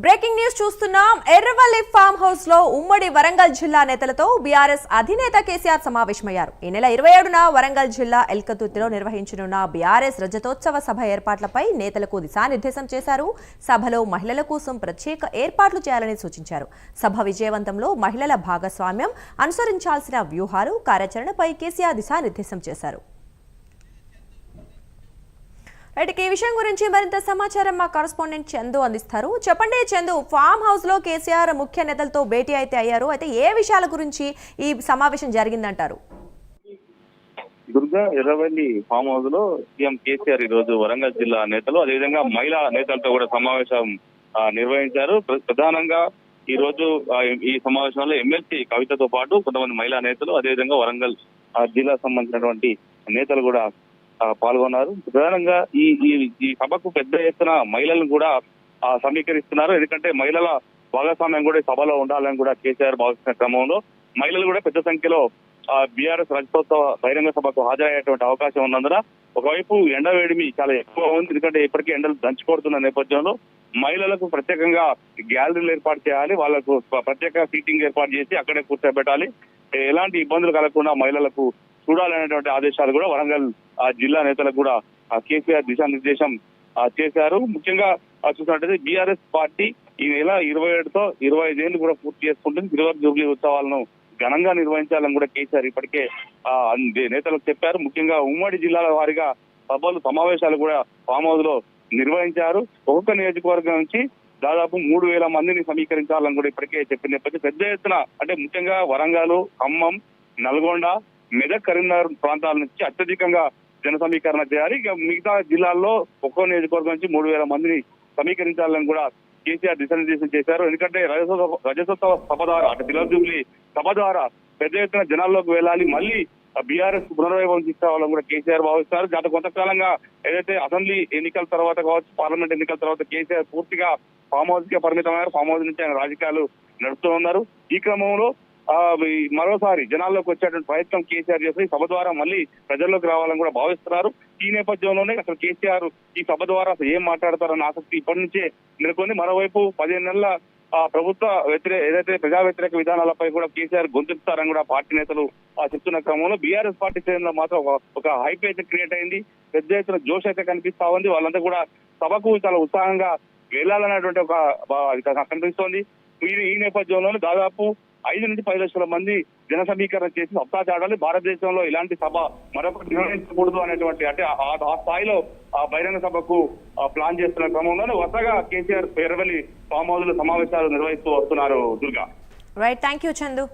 Breaking news చూస్తున్నాం. Erravalli farm house లో ఉమ్మడి వరంగల్ జిల్లా నేతలతో బీఆర్ఎస్ అధినేత కేసీఆర్ సమావేశమయ్యారు. ఈ నెల 27న వరంగల్ జిల్లా ఎల్కతుర్తిలో నిర్వహించనున్న బీఆర్ఎస్ రజతోత్సవ సభ ఏర్పాట్లపై నేతలకు దిశానిర్దేశం చేశారు. సభలో మహిళల కోసం ప్రత్యేక ఏర్పాట్లు చేయాలని సూచించారు. సభ విజయవంతంలో మహిళల భాగస్వామ్యం, అనుసరించాల్సిన వ్యూహాలు, కార్యాచరణపై కేసీఆర్ దిశానిర్దేశం చేశారు. ఈ విషయం గురించి మరింత సమాచారం మా కరెస్పాండెంట్ చందు అందిస్తారు. చెప్పండి చందు, ఫామ్ హౌస్ లో కేసీఆర్ ముఖ్య నేతలతో భేటీ అయితే అయ్యారు. అయితే ఏ విషయాల గురించి ఈ సమావేశం జరిగిందంటారు? దుర్గా, ఎర్రవల్లి ఫామ్ హౌస్ లో సీఎం కేసీఆర్ ఈ రోజు వరంగల్ జిల్లా నేతలు, అదేవిధంగా మహిళా నేతలతో కూడా సమావేశం నిర్వహించారు. ప్రధానంగా ఈ రోజు ఈ సమావేశంలో ఎమ్మెల్సీ కవితతో పాటు కొంతమంది మహిళా నేతలు, అదేవిధంగా వరంగల్ జిల్లాకు సంబంధించినటువంటి నేతలు కూడా పాల్గొన్నారు. ప్రధానంగా ఈ సభకు పెద్ద ఎత్తున మహిళలను కూడా సమీకరిస్తున్నారు. ఎందుకంటే మహిళల భాగస్వామ్యం కూడా సభలో ఉండాలని కూడా కేసీఆర్ భావిస్తున్న క్రమంలో మహిళలు కూడా పెద్ద సంఖ్యలో బీఆర్ఎస్ రజతోత్సవ బహిరంగ సభకు హాజరయ్యేటువంటి అవకాశం ఉన్నందున ఒకవైపు ఎండ వేడిమి చాలా ఎక్కువ ఉంది. ఎందుకంటే ఇప్పటికీ ఎండలు దంచుకొడుతున్న నేపథ్యంలో మహిళలకు ప్రత్యేకంగా గ్యాలరీలు ఏర్పాటు చేయాలి, వాళ్లకు ప్రత్యేక సీటింగ్ ఏర్పాటు చేసి అక్కడే కూర్చోబెట్టాలి, ఎలాంటి ఇబ్బందులు కలగకుండా మహిళలకు చూడాలనేటువంటి ఆదేశాలు కూడా వరంగల్ జిల్లా నేతలకు కూడా కేసీఆర్ దిశానిర్దేశం చేశారు. ముఖ్యంగా చూసినట్టయితే బీఆర్ఎస్ పార్టీ ఈ నెల 27తో 25 ఏళ్లు కూడా పూర్తి చేసుకుంటుంది. సిల్వర్ జూబ్లీ ఉత్సవాలను ఘనంగా నిర్వహించాలని కూడా కేసీఆర్ ఇప్పటికే నేతలకు చెప్పారు. ముఖ్యంగా ఉమ్మడి జిల్లాల వారీగా సభలు, సమావేశాలు కూడా ఫామ్ హౌస్ లో నిర్వహించారు. ఒక్కొక్క నియోజకవర్గం నుంచి దాదాపు 3000 మందిని సమీకరించాలని కూడా ఇప్పటికే చెప్పిన నేపథ్యం పెద్ద ఎత్తున, అంటే ముఖ్యంగా వరంగల్, ఖమ్మం, నల్గొండ, మెదక్, కరీంనగర్ ప్రాంతాల నుంచి అత్యధికంగా జన సమీకరణ చేయాలి. ఇక మిగతా జిల్లాల్లో ఒక్కో నియోజకవర్గం నుంచి 3000 మందిని సమీకరించాలని కూడా కేసీఆర్ దిశానిర్దేశం చేశారు. ఎందుకంటే రజతోత్సవ సభ ద్వారా, అంటే సిల్వర్ జూబ్లీ సభ ద్వారా పెద్ద ఎత్తున జనాల్లోకి వెళ్ళాలి, మళ్ళీ బీఆర్ఎస్ పునర్వైభవం తీసుకురావాలని కూడా కేసీఆర్ భావిస్తారు. గత కొంతకాలంగా ఏదైతే అసెంబ్లీ ఎన్నికల తర్వాత కావచ్చు, పార్లమెంట్ ఎన్నికల తర్వాత కేసీఆర్ పూర్తిగా ఫామ్ హౌస్ కే పరిమితమయ్యారు. ఫామ్ హౌస్ నుంచి ఆయన రాజకీయాలు నడుపుతూ ఉన్నారు. ఈ క్రమంలో మరోసారి జనాల్లోకి వచ్చేటువంటి ప్రయత్నం కేసీఆర్ చేసి సభ ద్వారా మళ్ళీ ప్రజల్లోకి రావాలని కూడా భావిస్తున్నారు. ఈ నేపథ్యంలోనే అసలు కేసీఆర్ ఈ సభ ద్వారా అసలు ఏం మాట్లాడతారన్న ఆసక్తి ఇప్పటి నుంచే నెలకొంది. మరోవైపు 15 నెలల ప్రభుత్వ ఏదైతే ప్రజా వ్యతిరేక విధానాలపై కూడా కేసీఆర్ గొంతెత్తుతారని కూడా పార్టీ నేతలు చెప్తున్న క్రమంలో బీఆర్ఎస్ పార్టీ శ్రేణుల్లో మాత్రం ఒక హైప్ అయితే క్రియేట్ అయింది. పెద్ద ఎత్తున జోష్ అయితే కనిపిస్తా ఉంది. వాళ్ళంతా కూడా సభకు చాలా ఉత్సాహంగా వెళ్లాలన్నటువంటి ఒక కనిపిస్తోంది. ఈ నేపథ్యంలోనే దాదాపు 5 నుంచి 10 లక్షల మంది జన సమీకరణ చేసి సత్తా చాటాలి, భారతదేశంలో ఇలాంటి సభ మరొకటి నిర్వహించకూడదు అనేటువంటి, అంటే ఆ స్థాయిలో బహిరంగ సభకు ప్లాన్ చేస్తున్న క్రమంలోనే వరుసగా కేసీఆర్ ఎర్రవల్లి ఫామ్ హౌస్ లో సమావేశాలు నిర్వహిస్తూ వస్తున్నారు. Durga, right, thank you Chandu.